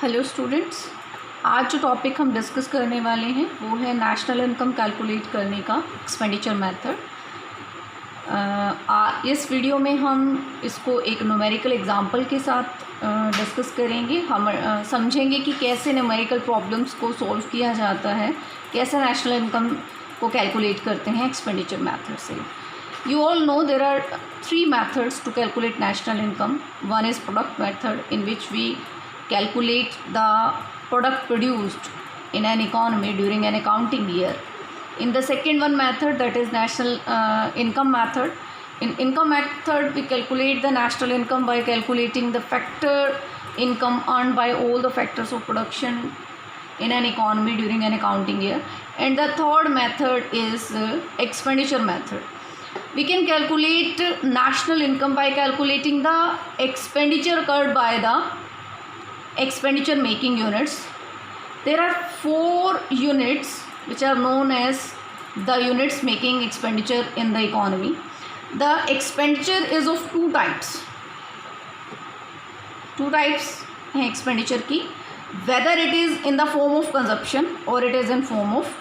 Hello students, आज जो topic हम डिस्कस करने वाले हैं वो है नेशनल इनकम कैलकुलेट करने का एक्सपेंडिचर मेथड। इस वीडियो में हम इसको एक न्यूमेरिकल एग्जांपल के साथ डिस्कस करेंगे। हम समझेंगे कि कैसे न्यूमेरिकल प्रॉब्लम्स को सॉल्व किया जाता है, कैसे नेशनल इनकम को कैलकुलेट करते हैं एक्सपेंडिचर मेथड से। You all know there are three methods to calculate national income. One is product method, in which we calculate the product produced in an economy during an accounting year. In the second one method, that is national income method. In income method, we calculate the national income by calculating the factor income earned by all the factors of production in an economy during an accounting year. And the third method is expenditure method. We can calculate national income by calculating the expenditure occurred by the expenditure making units. There are 4 units which are known as the units making expenditure in the economy. The expenditure is of two types. Two types हैं expenditure की, whether it is in the form of consumption or it is in form of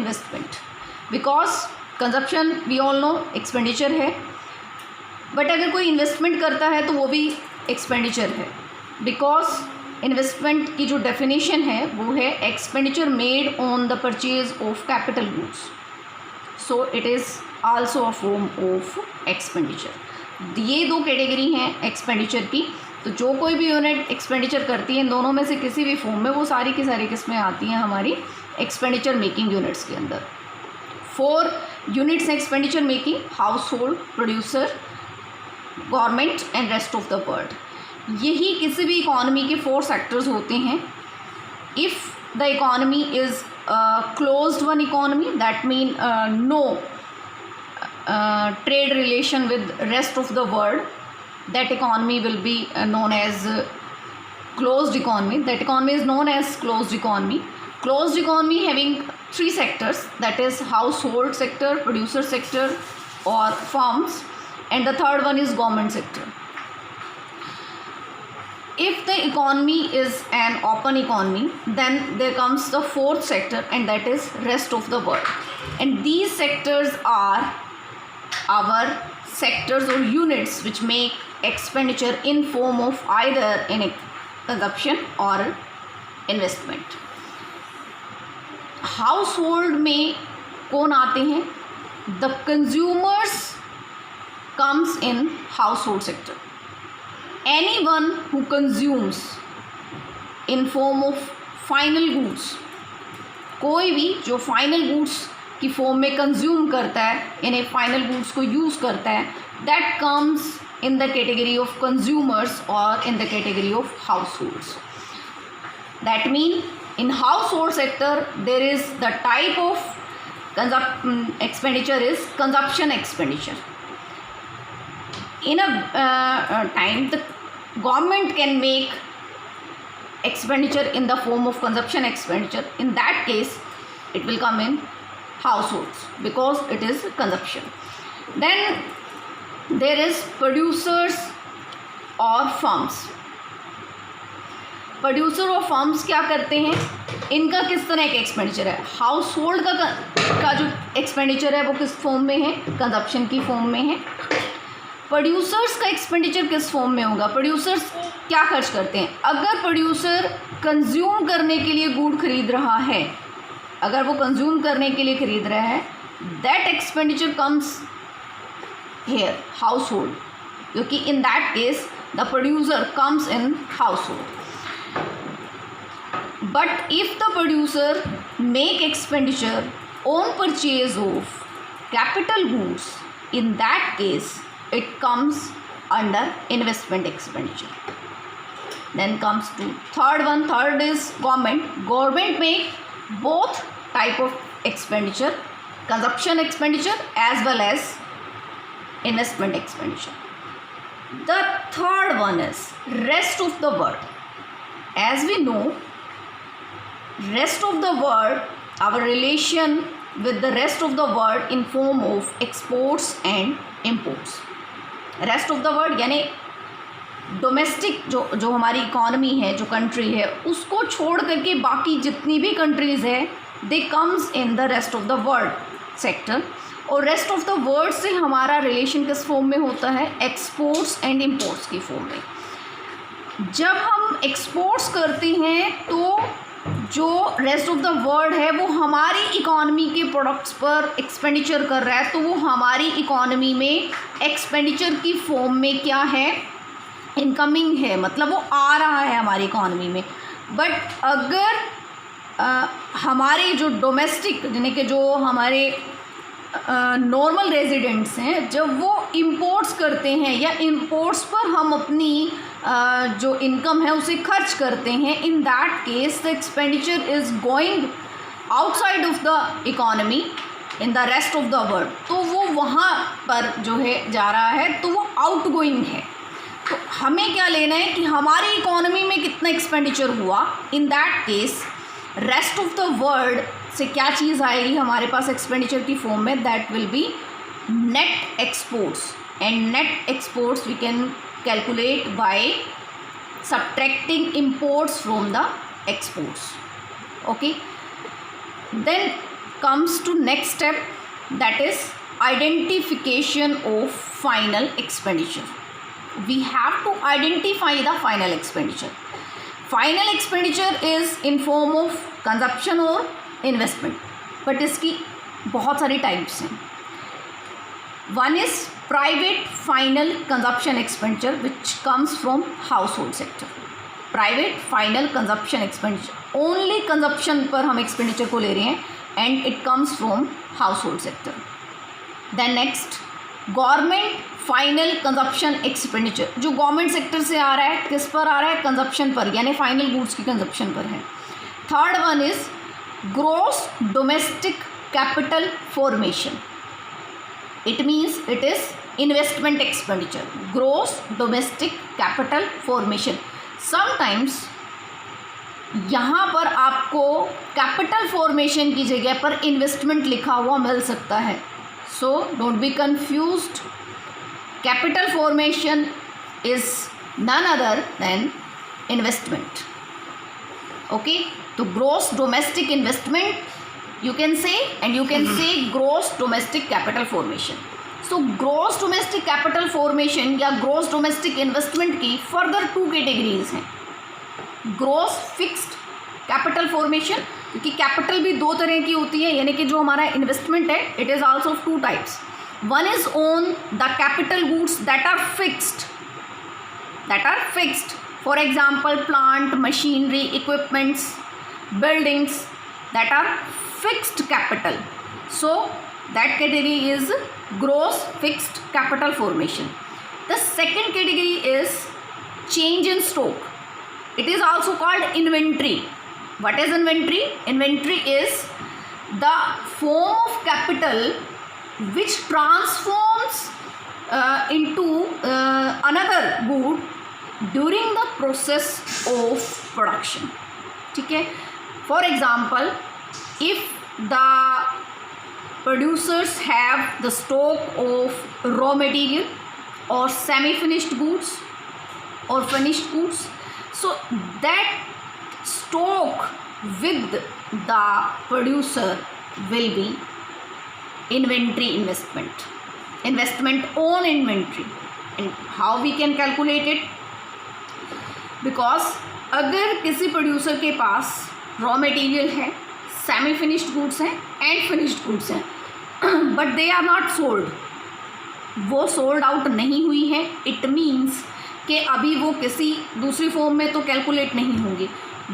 investment. Because consumption we all know expenditure है, but अगर कोई investment करता है तो वो भी एक्सपेंडिचर है। बिकॉज इन्वेस्टमेंट की जो डेफिनेशन है वो है expenditure made on the purchase of capital goods, so it is also a form of expenditure. ये दो कैटेगरी हैं एक्सपेंडिचर की। तो जो कोई भी यूनिट एक्सपेंडिचर करती है इन दोनों में से किसी भी फॉर्म में, वो सारी की सारी किस्में आती हैं हमारी एक्सपेंडिचर मेकिंग यूनिट्स के अंदर। 4 units expenditure making: household, producer, government and rest of the world। यही किसी भी इकोनॉमी के 4 सेक्टर्स होते हैं। If the economy is closed one economy, that mean no trade relation with rest of the world, that economy will be known as closed economy. That economy is known as closed economy. Closed economy having 3 sectors, that is household sector, producer sector or firms, and the third one is government sector. If the economy is an open economy, then there comes the 4th sector, and that is rest of the world. And these sectors are our sectors or units which make expenditure in form of either in consumption or investment. Household में कौन आते हैं? The consumers comes in household sector. Any one who consumes in form of final goods, कोई भी जो final goods की form में consume करता है, यानी फाइनल गुड्स को यूज़ करता है, that comes in the category of consumers और in the category of household. That mean in household sector there is the type of expenditure is consumption expenditure. In a time the government can make expenditure in the form of consumption expenditure. In that case it will come in households because it is consumption. Then there is producers or firms. Producer और firms क्या करते हैं? इनका किस तरह का expenditure है? House hold का जो एक्सपेंडिचर है वो किस फॉर्म में है? कंजप्शन की फॉर्म में है। प्रोड्यूसर्स का एक्सपेंडिचर किस फॉर्म में होगा? प्रोड्यूसर्स क्या खर्च करते हैं? अगर प्रोड्यूसर कंज्यूम करने के लिए गुड खरीद रहा है, अगर वो कंज्यूम करने के लिए खरीद रहा है, that expenditure comes here household, क्योंकि in that case the producer comes in household. But if the producer make expenditure on purchase of capital goods, in that case it comes under investment expenditure. Then comes to third one. Third is government. Government make both type of expenditure, consumption expenditure as well as investment expenditure. The third one is rest of the world. As we know, rest of the world, our relation with the rest of the world in form of exports and imports. Rest of the world यानी domestic जो हमारी economy है, जो country है, उसको छोड़ करके बाकी जितनी भी कंट्रीज़ है they comes in the rest of the world sector. और रेस्ट ऑफ द वर्ल्ड से हमारा रिलेशन किस फॉर्म में होता है? एक्सपोर्ट्स एंड इम्पोर्ट्स की फॉर्म में। जब हम एक्सपोर्ट्स करते हैं तो जो रेस्ट ऑफ द वर्ल्ड है वो हमारी इकॉनमी के प्रोडक्ट्स पर एक्सपेंडिचर कर रहा है, तो वो हमारी इकॉनमी में एक्सपेंडिचर की फॉर्म में क्या है? इनकमिंग है, मतलब वो आ रहा है हमारी इकॉनमी में। बट अगर हमारे जो डोमेस्टिक यानी कि जो हमारे नॉर्मल रेजिडेंट्स हैं, जब वो इंपोर्ट्स करते हैं या इंपोर्ट्स पर हम अपनी जो इनकम है उसे खर्च करते हैं, इन that case the expenditure is going outside of the economy in the rest of the world, तो वो वहाँ पर जो है जा रहा है, तो वो आउट गोइंग है। तो हमें क्या लेना है कि हमारी इकॉनमी में कितना एक्सपेंडिचर हुआ, in that case rest of the world से क्या चीज़ आएगी हमारे पास एक्सपेंडिचर की फॉर्म में? That will be net exports, and net exports we can calculate by subtracting imports from the exports. Okay, then comes to next step, that is identification of final expenditure. We have to identify the final expenditure. Final expenditure is in form of consumption और investment, but इसकी बहुत सारी types हैं। One is private final consumption expenditure which comes from household sector. Private final consumption expenditure, only consumption पर हम expenditure को ले रहे हैं, and it comes from household sector. Then next, government final consumption expenditure, जो government sector से आ रहा है, किस पर आ रहा है? कंजप्शन पर, यानी फाइनल गुड्स की कंजप्शन पर है। Third one is gross domestic capital formation, it means it is investment expenditure. Gross domestic capital formation, sometimes यहाँ पर आपको कैपिटल फॉर्मेशन की जगह पर इन्वेस्टमेंट लिखा हुआ मिल सकता है, so don't be confused. Capital formation is none other than investment. Okay, तो gross domestic investment you can say, and you can say gross domestic capital formation. So gross domestic capital formation या gross domestic investment की further two categories हैं। Gross fixed capital formation, क्योंकि capital भी दो तरह की होती है, यानी कि जो हमारा इन्वेस्टमेंट है it is also of two types. One is on the capital goods that are fixed, for example plant, machinery, equipments, buildings that are fixed capital, so that category is gross fixed capital formation. The second category is change in stock. It is also called inventory. What is inventory? Inventory is the form of capital which transforms into another good during the process of production. ठीक है? For example, if the producers have the stock of raw material or semi-finished goods or finished goods, so that stock with the producer will be inventory investment on inventory. And how we can calculate it? Because अगर किसी producer के पास raw material है, semi finished goods हैं and finished goods हैं, but they are not sold, वो sold out नहीं हुई है, इट मीन्स कि अभी वो किसी दूसरी फॉर्म में तो कैलकुलेट नहीं होंगी,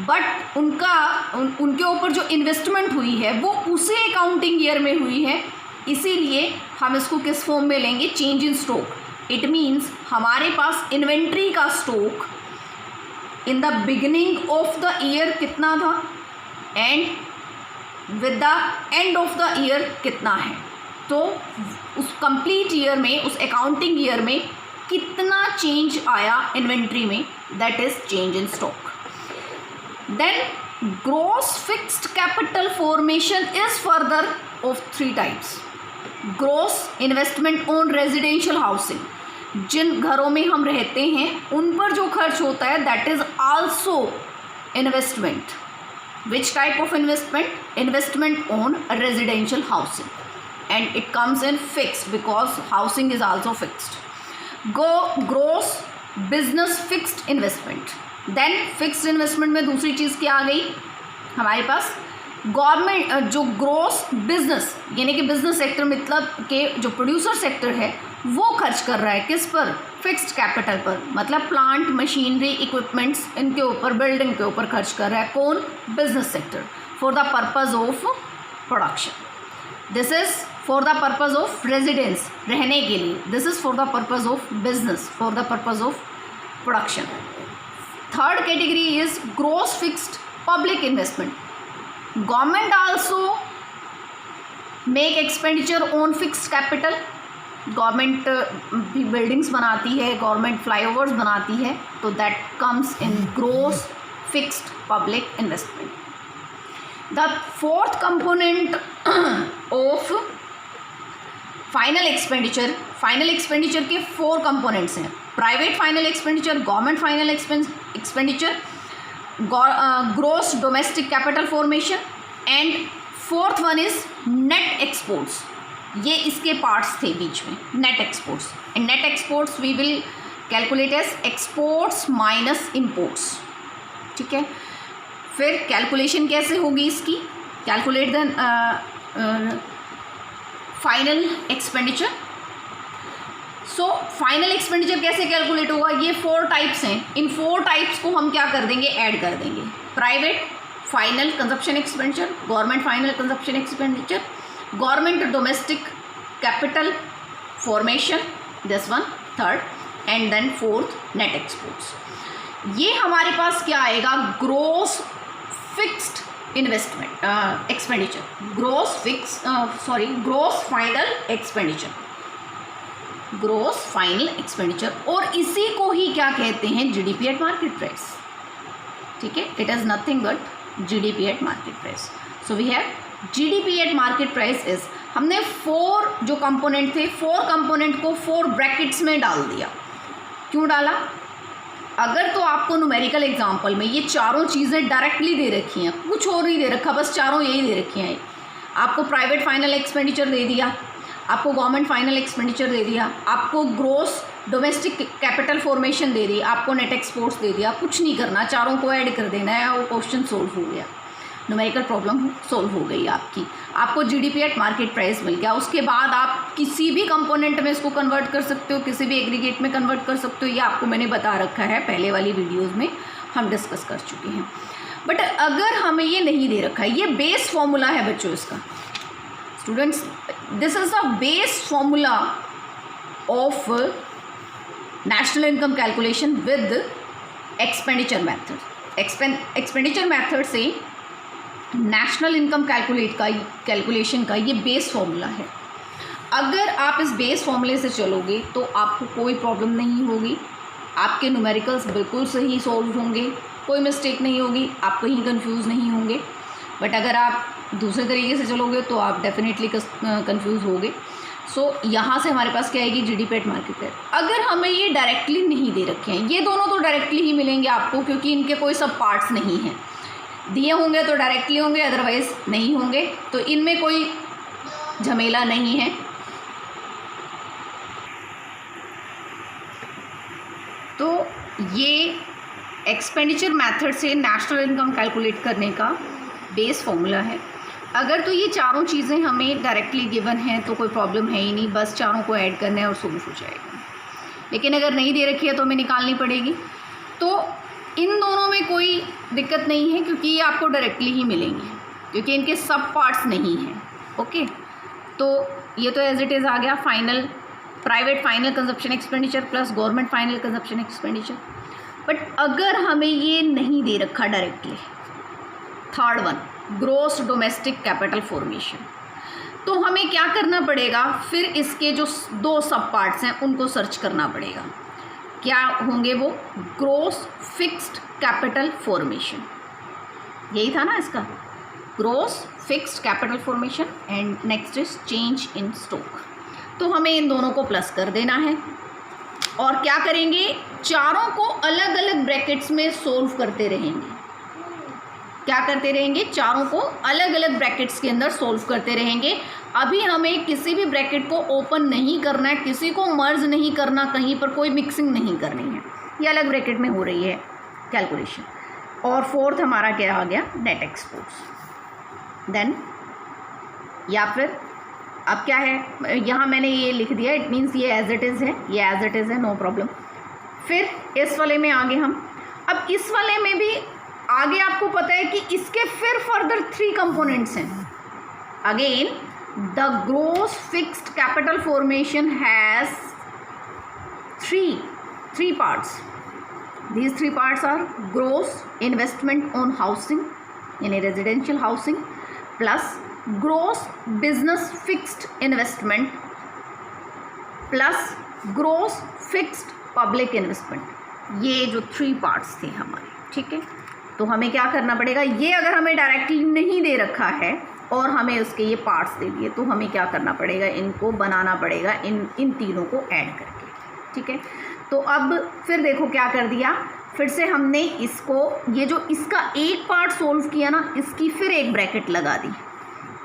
बट उनके ऊपर जो इन्वेस्टमेंट हुई है वो उसी अकाउंटिंग ईयर में हुई है, इसीलिए हम इसको किस फॉर्म में लेंगे? Change in stock. It means हमारे पास इन्वेंट्री का stock in the beginning of the year कितना था and with the end of the year कितना है, तो उस कंप्लीट ईयर में, उस अकाउंटिंग ईयर में कितना चेंज आया इन्वेंट्री में, that is change in stock. Then gross fixed capital formation is further of three types. Gross investment on residential housing, जिन घरों में हम रहते हैं उन पर जो खर्च होता है that is also investment. Which type of investment? Investment on residential housing and it comes in fixed because housing is also fixed. Gross business fixed investment. Then fixed investment में दूसरी चीज़ क्या आ गई हमारे पास? गवर्नमेंट जो ग्रोस बिजनेस यानी कि business sector मतलब के जो प्रोड्यूसर सेक्टर है वो खर्च कर रहा है किस पर? फिक्स्ड कैपिटल पर, मतलब प्लांट मशीनरी इक्विपमेंट्स इनके ऊपर, बिल्डिंग के ऊपर खर्च कर रहा है कौन? Business sector, for the purpose of production. This is for the purpose of residence, रहने के लिए. This is for the purpose of business, for the purpose of production. Third category is gross fixed public investment. Government also make expenditure on fixed capital. Government भी buildings बनाती है, government flyovers बनाती है, तो that comes in gross fixed public investment. The fourth component of final expenditure. Final expenditure के 4 components हैं. Private final expenditure, government final expenditure, gross domestic capital formation and fourth one is net exports. ये इसके parts थे बीच में, net exports. And net exports we will calculate as exports minus imports. ठीक है, फिर कैलकुलेशन कैसे होगी इसकी? Calculate the final expenditure. So final expenditure कैसे कैलकुलेट होगा? ये 4 टाइप्स हैं. इन 4 टाइप्स को हम क्या कर देंगे? ऐड कर देंगे. Private final consumption expenditure, government final consumption expenditure, government domestic capital formation, this one third, and then fourth net exports. ये हमारे पास क्या आएगा? Gross fixed investment expenditure, gross final expenditure, gross final expenditure. और इसी को ही क्या कहते हैं? GDP at market price. ठीक है, it is nothing but GDP at market price. So we have GDP at market price is, हमने 4 जो कंपोनेंट थे, 4 कंपोनेंट को 4 ब्रैकेट्स में डाल दिया. क्यों डाला? अगर तो आपको न्यूमेरिकल एग्जांपल में ये चारों चीज़ें डायरेक्टली दे रखी हैं, कुछ और नहीं दे रखा, बस चारों यही दे रखी हैं. आपको प्राइवेट फाइनल एक्सपेंडिचर दे दिया, आपको गवर्नमेंट फाइनल एक्सपेंडिचर दे दिया, आपको ग्रोस डोमेस्टिक कैपिटल फॉर्मेशन दे दी, आपको नेट एक्सपोर्ट्स दे दिया. कुछ नहीं करना, चारों को ऐड कर देना है, वो क्वेश्चन सोल्व हो गया, न्यूमेरिकल प्रॉब्लम सोल्व हो गई आपकी. आपको जीडीपी एट मार्केट प्राइस मिल गया. उसके बाद आप किसी भी कंपोनेंट में इसको कन्वर्ट कर सकते हो, किसी भी एग्रीगेट में कन्वर्ट कर सकते हो. ये आपको मैंने बता रखा है, पहले वाली वीडियोस में हम डिस्कस कर चुके हैं. बट अगर हमें ये नहीं दे रखा है, ये बेस फॉर्मूला है बच्चों इसका. Students, this is the base formula of national income calculation with expenditure method. Expenditure method से नेशनल इनकम कैलकुलेशन का ये बेस फॉर्मूला है. अगर आप इस बेस फॉर्मूले से चलोगे तो आपको कोई प्रॉब्लम नहीं होगी, आपके न्यूमेरिकल्स बिल्कुल सही सॉल्व होंगे, कोई मिस्टेक नहीं होगी, आप कहीं कंफ्यूज नहीं होंगे. बट अगर आप दूसरे तरीके से चलोगे तो आप डेफिनेटली कंफ्यूज होगे. सो यहाँ से हमारे पास क्या आएगी? GDP at market price. अगर हमें ये डायरेक्टली नहीं दे रखे हैं, ये दोनों तो डायरेक्टली ही मिलेंगे आपको क्योंकि इनके कोई सब पार्ट्स नहीं हैं. दिए होंगे तो डायरेक्टली होंगे, अदरवाइज नहीं होंगे, तो इनमें कोई झमेला नहीं है. तो ये एक्सपेंडिचर मेथड से नेशनल इनकम कैलकुलेट करने का बेस फॉर्मूला है. अगर तो ये चारों चीज़ें हमें डायरेक्टली गिवन हैं तो कोई प्रॉब्लम है ही नहीं, बस चारों को ऐड करना है और सोल्व हो जाएगा. लेकिन अगर नहीं दे रखी है तो हमें निकालनी पड़ेगी. तो इन दोनों में कोई दिक्कत नहीं है क्योंकि ये आपको डायरेक्टली ही मिलेंगे क्योंकि इनके सब पार्ट्स नहीं हैं. ओके, तो ये तो एज इट इज़ आ गया final private final consumption expenditure plus government final consumption expenditure. But अगर हमें ये नहीं दे रखा directly, third one gross domestic capital formation, तो हमें क्या करना पड़ेगा? फिर इसके जो 2 सब पार्ट्स हैं उनको सर्च करना पड़ेगा. क्या होंगे वो? ग्रोस फिक्स्ड कैपिटल फॉर्मेशन, यही था ना इसका, gross fixed capital formation. And next is change in stock. तो हमें इन दोनों को प्लस कर देना है. और क्या करेंगे, चारों को अलग अलग ब्रैकेट्स में सोल्व करते रहेंगे। क्या करते रहेंगे, चारों को अलग अलग ब्रैकेट्स के अंदर सोल्व करते रहेंगे। अभी हमें किसी भी ब्रैकेट को ओपन नहीं करना है, किसी को मर्ज नहीं करना, कहीं पर कोई मिक्सिंग नहीं करनी है, ये अलग ब्रैकेट में हो रही है कैलकुलेशन। और फोर्थ हमारा क्या आ गया, नेट एक्सपोर्ट्स। देन या फिर अब क्या है, यहाँ मैंने ये लिख दिया, इट मीन्स ये एज इट इज़ है, ये एज इट इज़ है, नो प्रॉब्लम। फिर इस वाले में आगे हम, अब इस वाले में भी आगे आपको पता है कि इसके फिर फर्दर 3 कंपोनेंट्स हैं। Again the gross fixed capital formation has three parts. These 3 parts are gross investment on housing, यानी residential housing, plus gross business fixed investment, plus gross fixed public investment। ये जो 3 parts थे हमारे, ठीक है। तो हमें क्या करना पड़ेगा, ये अगर हमें डायरेक्टली नहीं दे रखा है और हमें उसके ये पार्ट्स दे दिए, तो हमें क्या करना पड़ेगा, इनको बनाना पड़ेगा, इन तीनों को ऐड करके, ठीक है। तो अब फिर देखो क्या कर दिया, फिर से हमने इसको, ये जो इसका एक पार्ट सोल्व किया ना, इसकी फिर एक ब्रैकेट लगा दी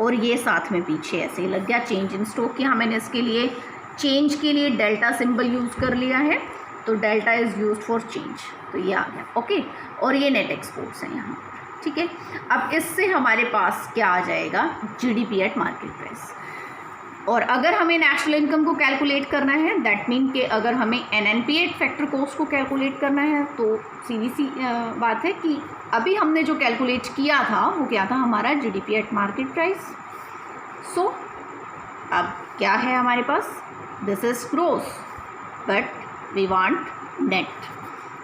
और ये साथ में पीछे ऐसे ही लग गया। चेंज इन स्टॉक किया, मैंने इसके लिए चेंज के लिए डेल्टा सिंबल यूज़ कर लिया है, तो delta is used for change, तो ये आ गया, ओके। और ये नेट एक्सपोर्ट्स हैं यहाँ, ठीक है। अब इससे हमारे पास क्या आ जाएगा, जीडीपी एट मार्केट प्राइस। और अगर हमें नेशनल इनकम को कैलकुलेट करना है, दैट मीन कि अगर हमें एनएनपी एट फैक्टर कॉस्ट को कैलकुलेट करना है, तो सीधी सी बात है कि अभी हमने जो कैलकुलेट किया था वो क्या था हमारा, GDP at market price. So अब क्या है हमारे पास, this is gross but we want net.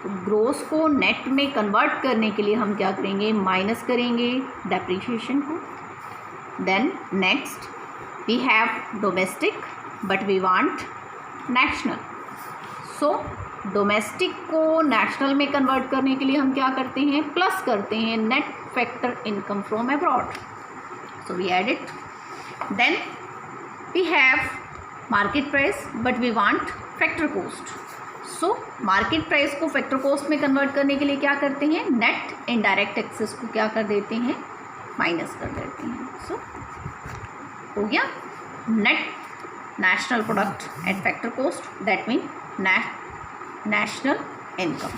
तो ग्रोस को नेट में कन्वर्ट करने के लिए हम क्या करेंगे, माइनस करेंगे डेप्रिसिएशन को। Then next we have domestic but we want national. So domestic को नेशनल में कन्वर्ट करने के लिए हम क्या करते हैं, प्लस करते हैं net factor income from abroad. So we add it. Then we have market price but we want factor cost. So market price को फैक्टर कॉस्ट में कन्वर्ट करने के लिए क्या करते हैं, नेट इनडायरेक्ट एक्सेस को क्या कर देते हैं, माइनस कर देते हैं। सो हो गया net national product at factor cost, that mean national income.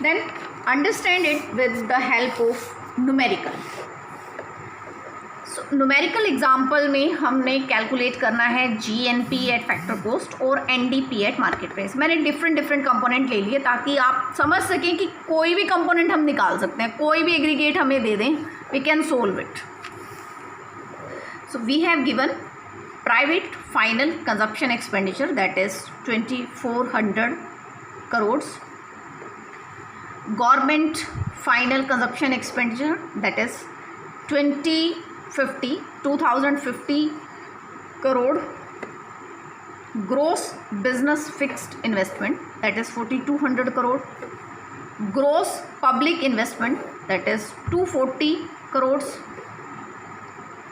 Then understand it with the help of numerical. Numerical example में हमने कैलकुलेट करना है जीएनपी एट फैक्टर कॉस्ट और एनडीपी एट मार्केट प्राइस। मैंने डिफरेंट कंपोनेंट ले लिए ताकि आप समझ सकें कि कोई भी कंपोनेंट हम निकाल सकते हैं, कोई भी एग्रीगेट हमें दे दें, we can solve it. So we have given private final consumption expenditure that is 2400 crore, government final consumption expenditure that is 2050 crore, gross business fixed investment that is 4200 crore, gross public investment that is 240 crore,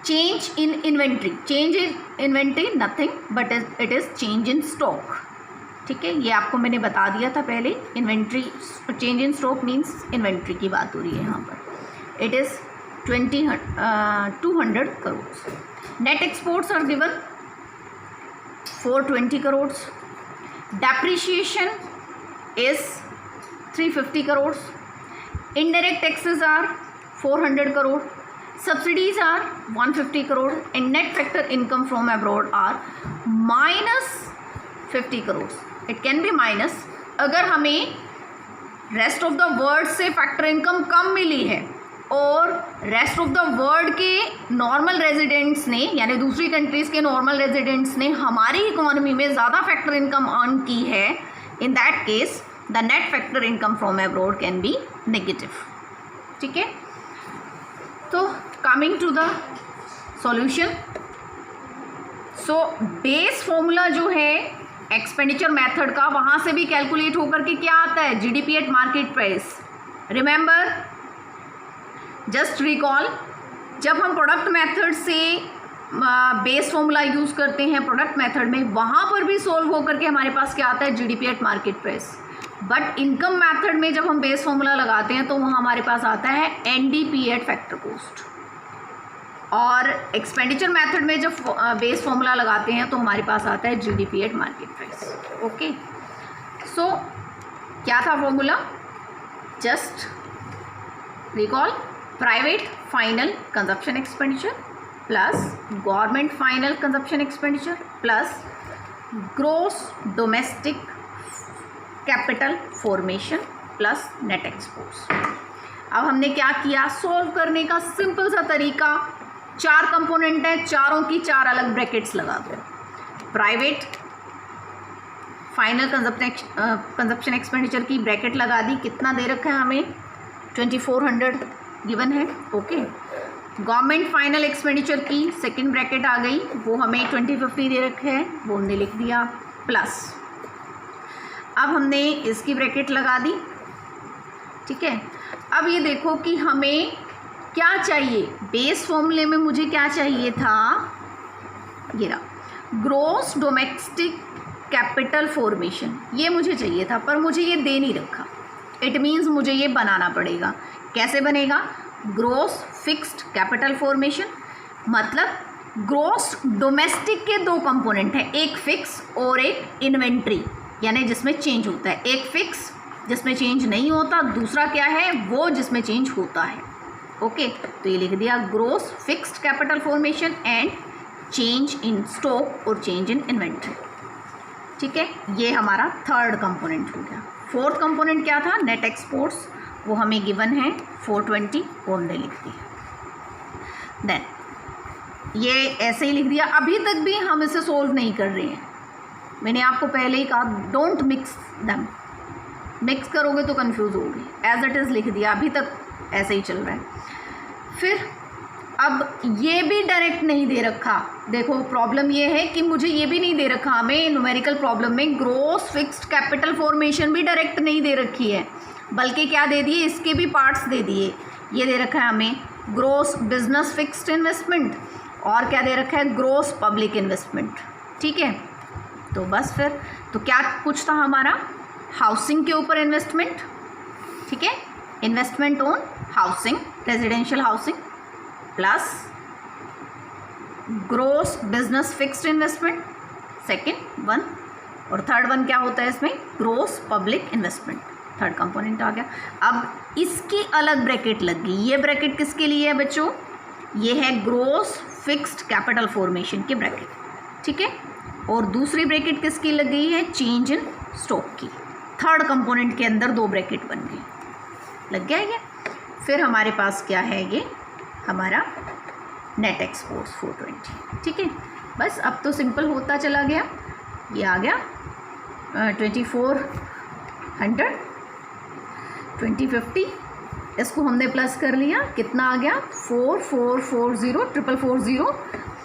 change in inventory, change in inventory nothing but it is change in stock, ठीक है। ये आपको मैंने बता दिया था पहले, inventory change in stock means inventory की बात हो रही है यहाँ पर। It is 200 crore. Net exports are given 420 crore, depreciation is 350 crore, indirect taxes are 400 crore, subsidies are 150 crore and net factor income from abroad are minus 50 crores. It can be minus अगर हमें rest of the world से factor income कम मिली है और rest of the world के normal residents ने, यानी दूसरी countries के नॉर्मल रेजिडेंट्स ने हमारी इकोनॉमी में ज़्यादा फैक्टर इनकम अर्न की है, in that case the net factor income from abroad can be negative, ठीक है। तो coming to the solution, so base formula जो है एक्सपेंडिचर मेथड का, वहाँ से भी कैलकुलेट होकर के क्या आता है, GDP at market price. Remember, just recall, जब हम प्रोडक्ट मेथड से बेस फॉर्मूला यूज़ करते हैं प्रोडक्ट मेथड में, वहाँ पर भी सोल्व होकर के हमारे पास क्या आता है, GDP at market price. But income method में जब हम बेस फॉर्मूला लगाते हैं तो वहाँ हमारे पास आता है एनडीपी एट फैक्टर कॉस्ट, और एक्सपेंडिचर मेथड में जब बेस फॉर्मूला लगाते हैं तो हमारे पास आता है GDP at market price. Okay, so क्या था formula, just recall, private final consumption expenditure plus government final consumption expenditure plus gross domestic capital formation plus net exports. अब हमने क्या किया, सोल्व करने का सिंपल सा तरीका, 4 कंपोनेंट है, चारों की 4 अलग ब्रैकेट्स लगा दो। प्राइवेट फाइनल कंजप्शन एक्सपेंडिचर की ब्रैकेट लगा दी, कितना दे रखा है हमें, 2400 गिवन है। ओके, गवर्नमेंट फाइनल एक्सपेंडिचर की सेकंड ब्रैकेट आ गई, वो हमें 2050 दे रखे है, वो हमने लिख दिया, प्लस अब हमने इसकी ब्रैकेट लगा दी। ठीक है, अब ये देखो कि हमें क्या चाहिए, बेस फॉर्मूले में मुझे क्या चाहिए था, ये रहा ग्रोस डोमेस्टिक कैपिटल फॉर्मेशन, ये मुझे चाहिए था, पर मुझे ये दे नहीं रखा। इट मीन्स मुझे ये बनाना पड़ेगा। कैसे बनेगा, ग्रोस फिक्स्ड कैपिटल फॉर्मेशन, मतलब ग्रोस डोमेस्टिक के 2 कंपोनेंट हैं, एक फिक्स और एक इन्वेंट्री, यानी जिसमें चेंज होता है। एक फिक्स जिसमें चेंज नहीं होता, दूसरा क्या है, वो जिसमें चेंज होता है। ओके, तो ये लिख दिया gross fixed capital formation and change in stock और चेंज इन इन्वेंट्री। ठीक है, ये हमारा थर्ड कंपोनेंट हो गया। फोर्थ कंपोनेंट क्या था, नेट एक्सपोर्ट्स, वो हमें गिवन है 420, वो हमने लिख दिया। देन ये ऐसे ही लिख दिया। अभी तक भी हम इसे सोल्व नहीं कर रहे हैं, मैंने आपको पहले ही कहा डोंट मिक्स दैम, मिक्स करोगे तो कंफ्यूज होगी। एज इट इज़ लिख दिया, अभी तक ऐसे ही चल रहा है। फिर अब ये भी डायरेक्ट नहीं दे रखा, देखो प्रॉब्लम ये है कि मुझे ये भी नहीं दे रखा, हमें न्यूमेरिकल प्रॉब्लम में ग्रोस फिक्स्ड कैपिटल फॉर्मेशन भी डायरेक्ट नहीं दे रखी है, बल्कि क्या दे दिए, इसके भी पार्ट्स दे दिए। ये दे रखा है हमें ग्रोस बिजनेस फिक्स्ड इन्वेस्टमेंट, और क्या दे रखा है, ग्रोस पब्लिक इन्वेस्टमेंट। ठीक है, तो बस फिर तो क्या कुछ था हमारा, हाउसिंग के ऊपर इन्वेस्टमेंट। ठीक है, investment on housing, residential housing, plus gross business fixed investment second one, और थर्ड वन क्या होता है इसमें, gross public investment, third component आ गया। अब इसकी अलग ब्रैकेट लग गई, ये ब्रैकेट किसके लिए है बच्चों, ये है ग्रोस फिक्स्ड कैपिटल फॉर्मेशन की ब्रैकेट। ठीक है, और दूसरी ब्रैकेट किसकी लग गई है, चेंज इन स्टॉक की। थर्ड कंपोनेंट के अंदर 2 ब्रैकेट बन गई, लग गया ये। फिर हमारे पास क्या है, ये हमारा नेट एक्सपोर्ट्स 420। ठीक है, बस अब तो सिंपल होता चला गया। ये आ गया 2400, 2050, इसको हमने प्लस कर लिया, कितना आ गया 4440,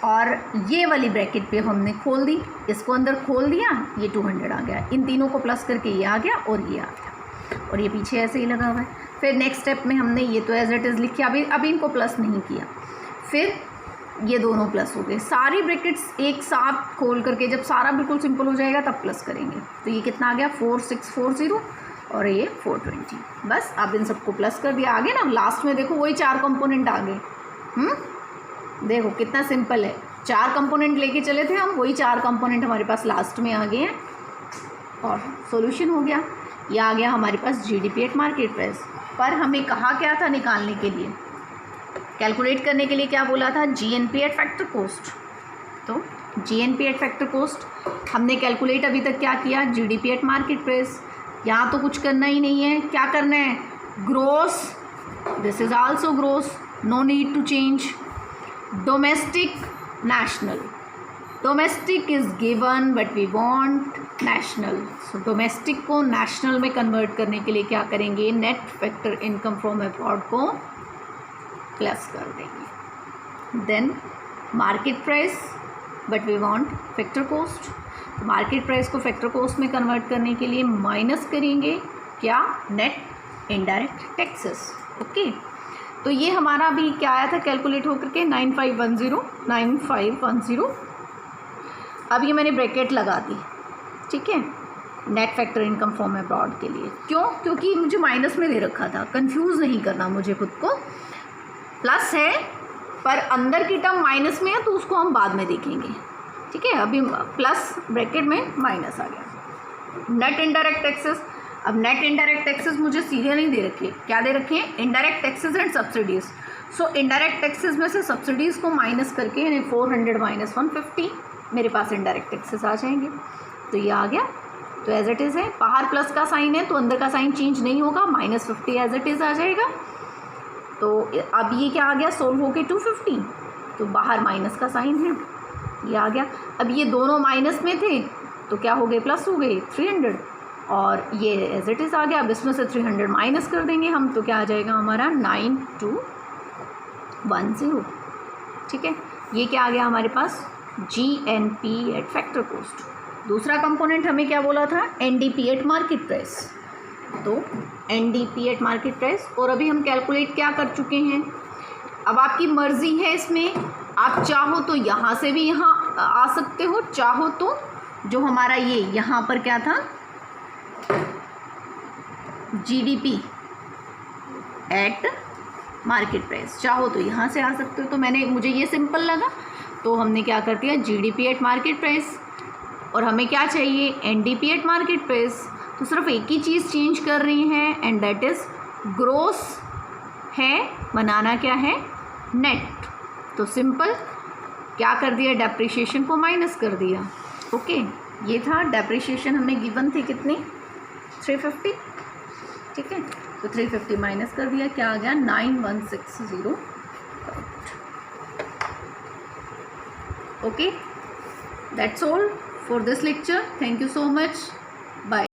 और ये वाली ब्रैकेट पे हमने खोल दी, इसको अंदर खोल दिया, ये 200 आ गया। इन तीनों को प्लस करके ये आ गया और ये आ गया, और ये पीछे ऐसे ही लगा हुआ है। फिर नेक्स्ट स्टेप में हमने ये तो एज इट इज़ लिखा, अभी इनको प्लस नहीं किया। फिर ये दोनों प्लस हो गए, सारी ब्रैकेट्स एक साथ खोल करके जब सारा बिल्कुल सिंपल हो जाएगा तब प्लस करेंगे। तो ये कितना आ गया 4640, और ये 420। बस अब इन सबको प्लस कर दिया, आगे ना लास्ट में देखो वही 4 कंपोनेंट आ गए। देखो कितना सिंपल है, 4 कंपोनेंट लेके चले थे हम, वही 4 कंपोनेंट हमारे पास लास्ट में आ गए हैं, और सॉल्यूशन हो गया। ये आ गया हमारे पास जीडीपी एट मार्केट प्राइस। पर हमें कहा क्या था निकालने के लिए, कैलकुलेट करने के लिए क्या बोला था, जीएनपी एट फैक्टर कॉस्ट। तो जीएनपी एट फैक्टर कॉस्ट हमने कैलकुलेट अभी तक क्या किया, जीडीपी एट मार्केट प्राइस। यहाँ तो कुछ करना ही नहीं है, क्या करना है, gross, this is also gross, no need to change. Domestic national, domestic is given but we want national, so domestic को नेशनल में कन्वर्ट करने के लिए क्या करेंगे, net factor income from abroad को प्लस कर देंगे। Then market price but we want factor cost, तो मार्केट प्राइस को फैक्टर कॉस्ट में कन्वर्ट करने के लिए माइनस करेंगे क्या, नेट इनडायरेक्ट टैक्सेस। ओके, तो ये हमारा अभी क्या आया था कैलकुलेट होकर के 9510। अब ये मैंने ब्रैकेट लगा दी, ठीक है, net factor income from abroad के लिए। क्यों? क्योंकि मुझे माइनस में दे रखा था, कंफ्यूज नहीं करना मुझे खुद को। प्लस है पर अंदर की टर्म माइनस में है, तो उसको हम बाद में देखेंगे, ठीक है। अभी प्लस ब्रैकेट में माइनस आ गया। नेट इनडायरेक्ट टैक्सेस, अब नेट इनडायरेक्ट टैक्सेस मुझे सीधे नहीं दे रखे, क्या दे रखे हैं? Indirect taxes and subsidies. So indirect taxes में से सब्सिडीज़ को माइनस करके यानी 400 माइनस 150 मेरे पास इनडायरेक्ट टैक्सेस आ जाएंगे। तो ये आ गया, तो एज इट इज़ है। बाहर प्लस का साइन है तो अंदर का साइन चेंज नहीं होगा, -50 एज इट इज़ आ जाएगा। तो अब ये क्या आ गया? सोल्व हो के 250, तो बाहर माइनस का साइन है, ये आ गया। अब ये दोनों माइनस में थे तो क्या हो गए? प्लस हो गए 300, और ये एज इट इज़ आ गया। अब इसमें से 300 माइनस कर देंगे हम, तो क्या आ जाएगा हमारा? 9210, ठीक है। ये क्या आ गया हमारे पास? GNP eight factor cost. दूसरा कंपोनेंट हमें क्या बोला था? NDP eight market price. तो NDP एट मार्केट प्राइस, और अभी हम कैलकुलेट क्या कर चुके हैं। अब आपकी मर्ज़ी है इसमें, आप चाहो तो यहाँ से भी यहाँ आ सकते हो, चाहो तो जो हमारा ये यहाँ पर क्या था GDP एट मार्केट प्राइस, चाहो तो यहाँ से आ सकते हो। तो मुझे ये सिंपल लगा तो हमने क्या कर दिया? GDP एट मार्केट प्राइस, और हमें क्या चाहिए? NDP eight market price. तो सिर्फ एक ही चीज़ चेंज कर रही हैं, एंड दैट इज़ ग्रोस है, बनाना क्या है? नेट। तो सिंपल क्या कर दिया? डेप्रिसिएशन को माइनस कर दिया। ओके, ये था डेप्रिसिएशन हमें गिवन थे कितने? 350, ठीक है। तो 350 माइनस कर दिया, क्या आ गया? 9160। Okay, that's all for this lecture. Thank you so much. Bye.